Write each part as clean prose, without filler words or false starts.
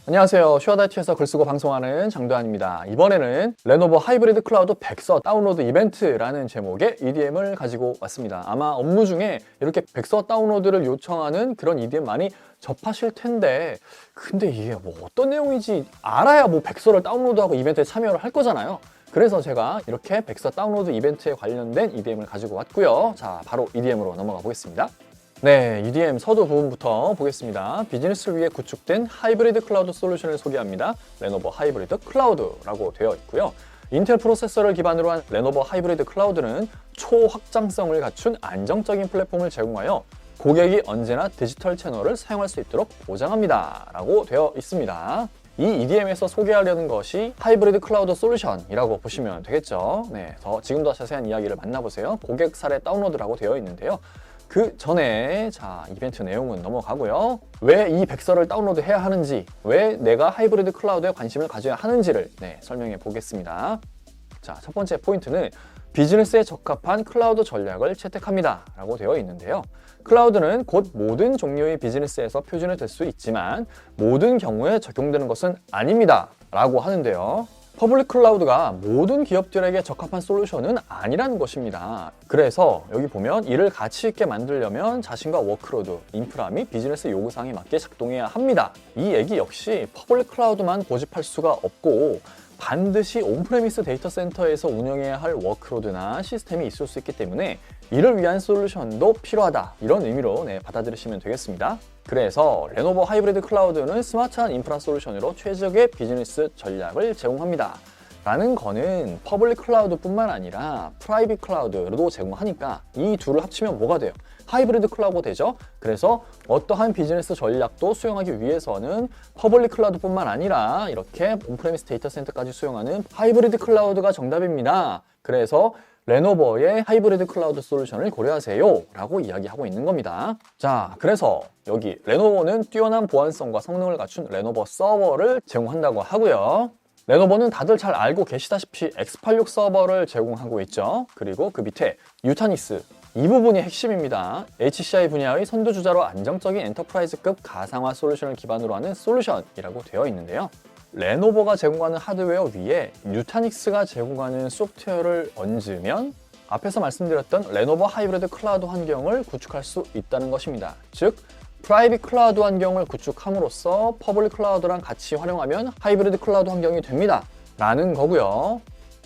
안녕하세요. 슈어다이티에서 글쓰고 방송하는 장도환입니다. 이번에는 레노버 하이브리드 클라우드 백서 다운로드 이벤트라는 제목의 EDM을 가지고 왔습니다. 아마 업무 중에 이렇게 백서 다운로드를 요청하는 그런 EDM 많이 접하실 텐데, 근데 이게 뭐 어떤 내용인지 알아야 뭐 백서를 다운로드하고 이벤트에 참여를 할 거잖아요. 그래서 제가 이렇게 백서 다운로드 이벤트에 관련된 EDM을 가지고 왔고요. 자, 바로 EDM으로 넘어가 보겠습니다. 네, EDM 서두 부분부터 보겠습니다. 비즈니스를 위해 구축된 하이브리드 클라우드 솔루션을 소개합니다. 레노버 하이브리드 클라우드라고 되어 있고요. 인텔 프로세서를 기반으로 한 레노버 하이브리드 클라우드는 초확장성을 갖춘 안정적인 플랫폼을 제공하여 고객이 언제나 디지털 채널을 사용할 수 있도록 보장합니다. 라고 되어 있습니다. 이 EDM에서 소개하려는 것이 하이브리드 클라우드 솔루션이라고 보시면 되겠죠. 네, 지금 더 자세한 이야기를 만나보세요. 고객 사례 다운로드라고 되어 있는데요. 그 전에 이벤트 내용은 넘어가고요. 왜 이 백서를 다운로드 해야 하는지, 왜 내가 하이브리드 클라우드에 관심을 가져야 하는지를 설명해 보겠습니다. 자, 첫 번째 포인트는 비즈니스에 적합한 클라우드 전략을 채택합니다 라고 되어 있는데요. 클라우드는 곧 모든 종류의 비즈니스에서 표준이 될 수 있지만 모든 경우에 적용되는 것은 아닙니다 라고 하는데요. 퍼블릭 클라우드가 모든 기업들에게 적합한 솔루션은 아니라는 것입니다. 그래서 여기 보면 이를 가치 있게 만들려면 자신과 워크로드, 인프라 및 비즈니스 요구사항에 맞게 작동해야 합니다. 이 얘기 역시 퍼블릭 클라우드만 고집할 수가 없고 반드시 온프레미스 데이터 센터에서 운영해야 할 워크로드나 시스템이 있을 수 있기 때문에 이를 위한 솔루션도 필요하다, 이런 의미로 받아들이시면 되겠습니다. 그래서 레노버 하이브리드 클라우드는 스마트한 인프라 솔루션으로 최적의 비즈니스 전략을 제공합니다 라는 거는 퍼블릭 클라우드뿐만 아니라 프라이빗 클라우드로도 제공하니까 이 둘을 합치면 뭐가 돼요? 하이브리드 클라우드가 되죠. 그래서 어떠한 비즈니스 전략도 수용하기 위해서는 퍼블릭 클라우드뿐만 아니라 이렇게 온프레미스 데이터 센터까지 수용하는 하이브리드 클라우드가 정답입니다. 그래서 레노버의 하이브리드 클라우드 솔루션을 고려하세요 라고 이야기하고 있는 겁니다. 자, 그래서 여기 레노버는 뛰어난 보안성과 성능을 갖춘 레노버 서버를 제공한다고 하고요. 레노버는 다들 잘 알고 계시다시피 X86 서버를 제공하고 있죠. 그리고 그 밑에 유타닉스, 이 부분이 핵심입니다. HCI 분야의 선두주자로 안정적인 엔터프라이즈급 가상화 솔루션을 기반으로 하는 솔루션이라고 되어 있는데요. 레노버가 제공하는 하드웨어 위에 유타닉스가 제공하는 소프트웨어를 얹으면 앞에서 말씀드렸던 레노버 하이브리드 클라우드 환경을 구축할 수 있다는 것입니다. 즉, 프라이빗 클라우드 환경을 구축함으로써 퍼블릭 클라우드랑 같이 활용하면 하이브리드 클라우드 환경이 됩니다 라는 거고요.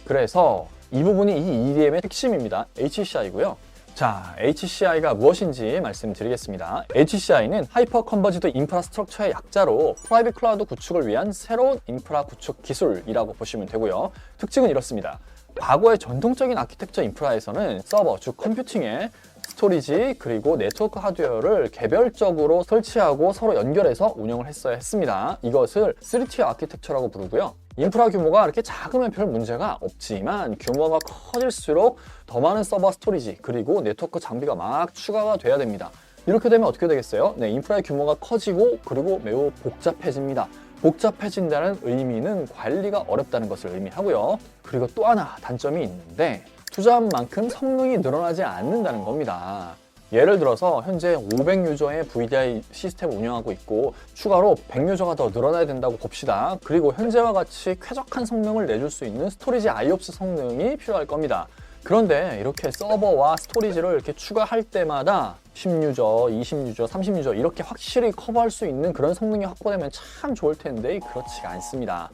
그래서 이 부분이 이 EDM의 핵심입니다. HCI고요. 자, HCI가 무엇인지 말씀드리겠습니다. HCI는 하이퍼 컨버지드 인프라스트럭처의 약자로 프라이빗 클라우드 구축을 위한 새로운 인프라 구축 기술이라고 보시면 되고요. 특징은 이렇습니다. 과거의 전통적인 아키텍처 인프라에서는 서버, 즉 컴퓨팅에 스토리지 그리고 네트워크 하드웨어를 개별적으로 설치하고 서로 연결해서 운영을 했어야 했습니다. 이것을 3티어 아키텍처라고 부르고요. 인프라 규모가 이렇게 작으면 별 문제가 없지만 규모가 커질수록 더 많은 서버 스토리지 그리고 네트워크 장비가 막 추가가 돼야 됩니다. 이렇게 되면 어떻게 되겠어요? 인프라의 규모가 커지고 그리고 매우 복잡해집니다. 복잡해진다는 의미는 관리가 어렵다는 것을 의미하고요. 그리고 또 하나 단점이 있는데 투자한 만큼 성능이 늘어나지 않는다는 겁니다. 예를 들어서 현재 500유저의 VDI 시스템을 운영하고 있고 추가로 100유저가 더 늘어나야 된다고 봅시다. 그리고 현재와 같이 쾌적한 성능을 내줄 수 있는 스토리지 IOPS 성능이 필요할 겁니다. 그런데 이렇게 서버와 스토리지를 이렇게 추가할 때마다 10유저, 20유저, 30유저 이렇게 확실히 커버할 수 있는 그런 성능이 확보되면 참 좋을 텐데 그렇지가 않습니다.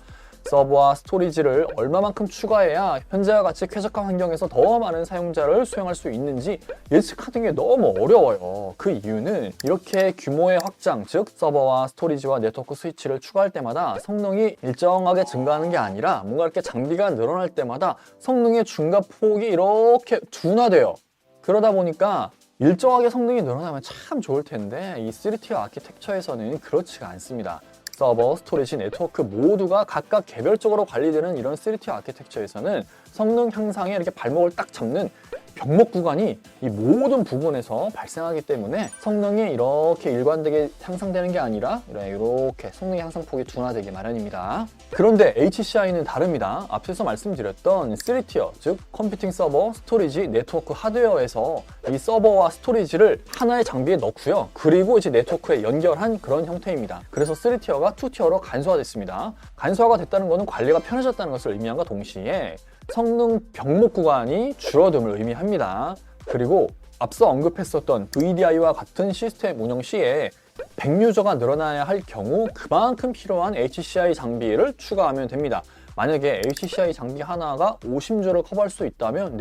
서버와 스토리지를 얼마만큼 추가해야 현재와 같이 쾌적한 환경에서 더 많은 사용자를 수용할 수 있는지 예측하는 게 너무 어려워요. 그 이유는 이렇게 규모의 확장, 즉 서버와 스토리지와 네트워크 스위치를 추가할 때마다 성능이 일정하게 증가하는 게 아니라 뭔가 이렇게 장비가 늘어날 때마다 성능의 증가폭이 이렇게 둔화돼요. 그러다 보니까 일정하게 성능이 늘어나면 참 좋을 텐데 이 3티어 아키텍처에서는 그렇지가 않습니다. 서버, 스토리지, 네트워크 모두가 각각 개별적으로 관리되는 이런 3티어 아키텍처에서는 성능 향상에 이렇게 발목을 딱 잡는 병목 구간이 이 모든 부분에서 발생하기 때문에 성능이 이렇게 일관되게 향상되는 게 아니라 이렇게 성능의 향상폭이 둔화되기 마련입니다. 그런데 HCI는 다릅니다. 앞서서 말씀드렸던 3티어, 즉 컴퓨팅 서버, 스토리지, 네트워크 하드웨어에서 이 서버와 스토리지를 하나의 장비에 넣고요. 그리고 이제 네트워크에 연결한 그런 형태입니다. 그래서 3티어가 2티어로 간소화됐습니다. 간소화가 됐다는 것은 관리가 편해졌다는 것을 의미함과 동시에 성능 병목 구간이 줄어듦을 의미합니다. 그리고 앞서 언급했었던 VDI와 같은 시스템 운영 시에 100유저가 늘어나야 할 경우 그만큼 필요한 HCI 장비를 추가하면 됩니다. 만약에 HCI 장비 하나가 50유저를 커버할 수 있다면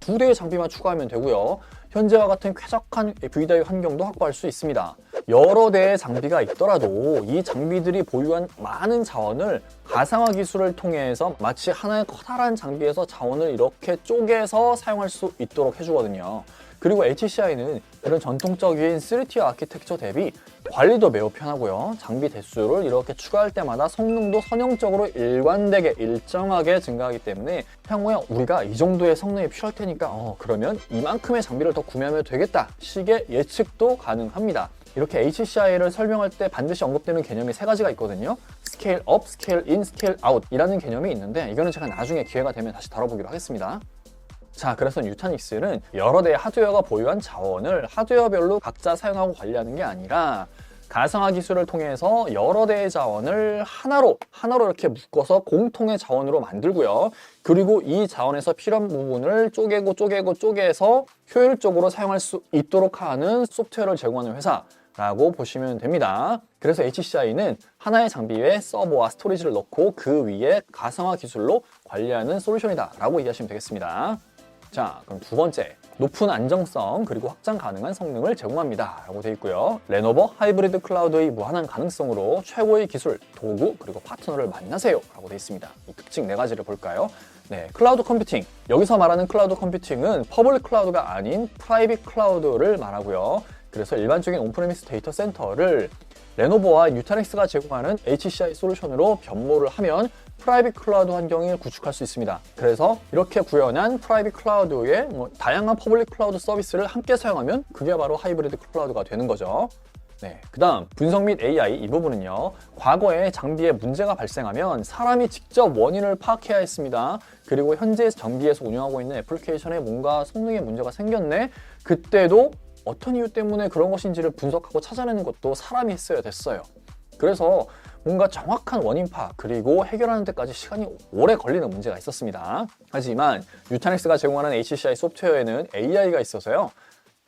2대의 장비만 추가하면 되고요. 현재와 같은 쾌적한 VDI 환경도 확보할 수 있습니다. 여러 대의 장비가 있더라도 이 장비들이 보유한 많은 자원을 가상화 기술을 통해서 마치 하나의 커다란 장비에서 자원을 이렇게 쪼개서 사용할 수 있도록 해주거든요. 그리고 HCI는 이런 전통적인 3티어 아키텍처 대비 관리도 매우 편하고요. 장비 대수를 이렇게 추가할 때마다 성능도 선형적으로 일관되게 일정하게 증가하기 때문에 향후에 우리가 이 정도의 성능이 필요할 테니까 그러면 이만큼의 장비를 더 구매하면 되겠다 식의 예측도 가능합니다. 이렇게 HCI를 설명할 때 반드시 언급되는 개념이 3가지가 있거든요. 스케일 업, 스케일 인, 스케일 아웃 이라는 개념이 있는데 이거는 제가 나중에 기회가 되면 다시 다뤄보기로 하겠습니다. 자, 그래서 뉴타닉스는 여러 대의 하드웨어가 보유한 자원을 하드웨어별로 각자 사용하고 관리하는 게 아니라 가상화 기술을 통해서 여러 대의 자원을 하나로 이렇게 묶어서 공통의 자원으로 만들고요. 그리고 이 자원에서 필요한 부분을 쪼개서 효율적으로 사용할 수 있도록 하는 소프트웨어를 제공하는 회사라고 보시면 됩니다. 그래서 HCI는 하나의 장비에 서버와 스토리지를 넣고 그 위에 가상화 기술로 관리하는 솔루션이다 라고 이해하시면 되겠습니다. 자, 그럼 두 번째, 높은 안정성 그리고 확장 가능한 성능을 제공합니다 라고 되어 있고요. 레노버 하이브리드 클라우드의 무한한 가능성으로 최고의 기술, 도구 그리고 파트너를 만나세요 라고 되어 있습니다. 이 특징 4가지를 볼까요? 클라우드 컴퓨팅. 여기서 말하는 클라우드 컴퓨팅은 퍼블릭 클라우드가 아닌 프라이빗 클라우드를 말하고요. 그래서 일반적인 온프레미스 데이터 센터를 레노버와 뉴타닉스가 제공하는 HCI 솔루션으로 변모를 하면 프라이빗 클라우드 환경을 구축할 수 있습니다. 그래서 이렇게 구현한 프라이빗 클라우드에 다양한 퍼블릭 클라우드 서비스를 함께 사용하면 그게 바로 하이브리드 클라우드가 되는 거죠. 그 다음 분석 및 AI 이 부분은요. 과거에 장비에 문제가 발생하면 사람이 직접 원인을 파악해야 했습니다. 그리고 현재 장비에서 운영하고 있는 애플리케이션에 뭔가 성능에 문제가 생겼네? 그때도 어떤 이유 때문에 그런 것인지를 분석하고 찾아내는 것도 사람이 했어야 됐어요. 그래서 뭔가 정확한 원인 파악 그리고 해결하는 데까지 시간이 오래 걸리는 문제가 있었습니다. 하지만 뉴타닉스가 제공하는 HCI 소프트웨어에는 AI가 있어서요.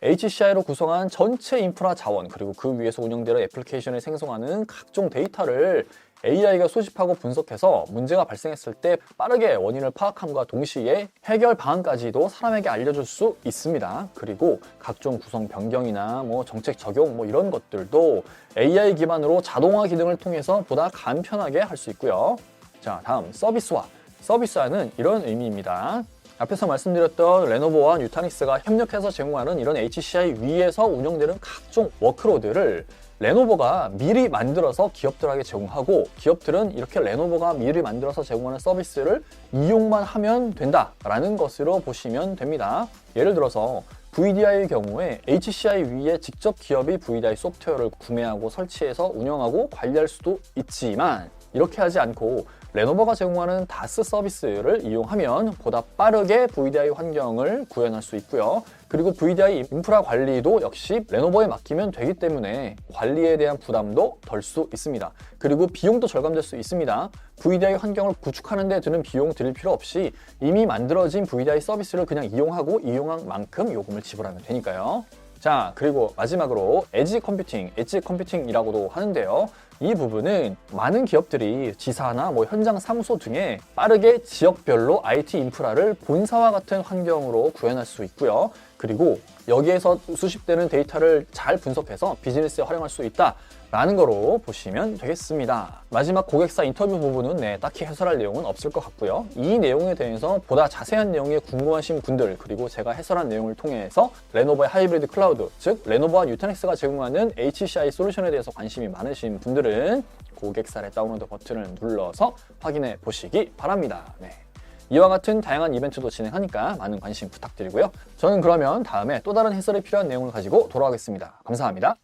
HCI로 구성한 전체 인프라 자원 그리고 그 위에서 운영되는 애플리케이션을 생성하는 각종 데이터를 AI가 수집하고 분석해서 문제가 발생했을 때 빠르게 원인을 파악함과 동시에 해결 방안까지도 사람에게 알려줄 수 있습니다. 그리고 각종 구성 변경이나 정책 적용 이런 것들도 AI 기반으로 자동화 기능을 통해서 보다 간편하게 할 수 있고요. 자, 다음 서비스화. 서비스화는 이런 의미입니다. 앞에서 말씀드렸던 레노버와 뉴타닉스가 협력해서 제공하는 이런 HCI 위에서 운영되는 각종 워크로드를 레노버가 미리 만들어서 기업들에게 제공하고 기업들은 이렇게 레노버가 미리 만들어서 제공하는 서비스를 이용만 하면 된다라는 것으로 보시면 됩니다. 예를 들어서 VDI의 경우에 HCI 위에 직접 기업이 VDI 소프트웨어를 구매하고 설치해서 운영하고 관리할 수도 있지만 이렇게 하지 않고 레노버가 제공하는 다스 서비스를 이용하면 보다 빠르게 VDI 환경을 구현할 수 있고요. 그리고 VDI 인프라 관리도 역시 레노버에 맡기면 되기 때문에 관리에 대한 부담도 덜 수 있습니다. 그리고 비용도 절감될 수 있습니다. VDI 환경을 구축하는 데 드는 비용 들일 필요 없이 이미 만들어진 VDI 서비스를 그냥 이용하고 이용한 만큼 요금을 지불하면 되니까요. 자, 그리고 마지막으로 엣지 컴퓨팅이라고도 하는데요. 이 부분은 많은 기업들이 지사나 현장 사무소 등에 빠르게 지역별로 IT 인프라를 본사와 같은 환경으로 구현할 수 있고요. 그리고 여기에서 수집되는 데이터를 잘 분석해서 비즈니스에 활용할 수 있다라는 거로 보시면 되겠습니다. 마지막 고객사 인터뷰 부분은 딱히 해설할 내용은 없을 것 같고요. 이 내용에 대해서 보다 자세한 내용이 궁금하신 분들 그리고 제가 해설한 내용을 통해서 레노버의 하이브리드 클라우드, 즉 레노버와 뉴타닉스가 제공하는 HCI 솔루션에 대해서 관심이 많으신 분들은 고객사의 다운로드 버튼을 눌러서 확인해 보시기 바랍니다. 이와 같은 다양한 이벤트도 진행하니까 많은 관심 부탁드리고요. 저는 그러면 다음에 또 다른 해설이 필요한 내용을 가지고 돌아오겠습니다. 감사합니다.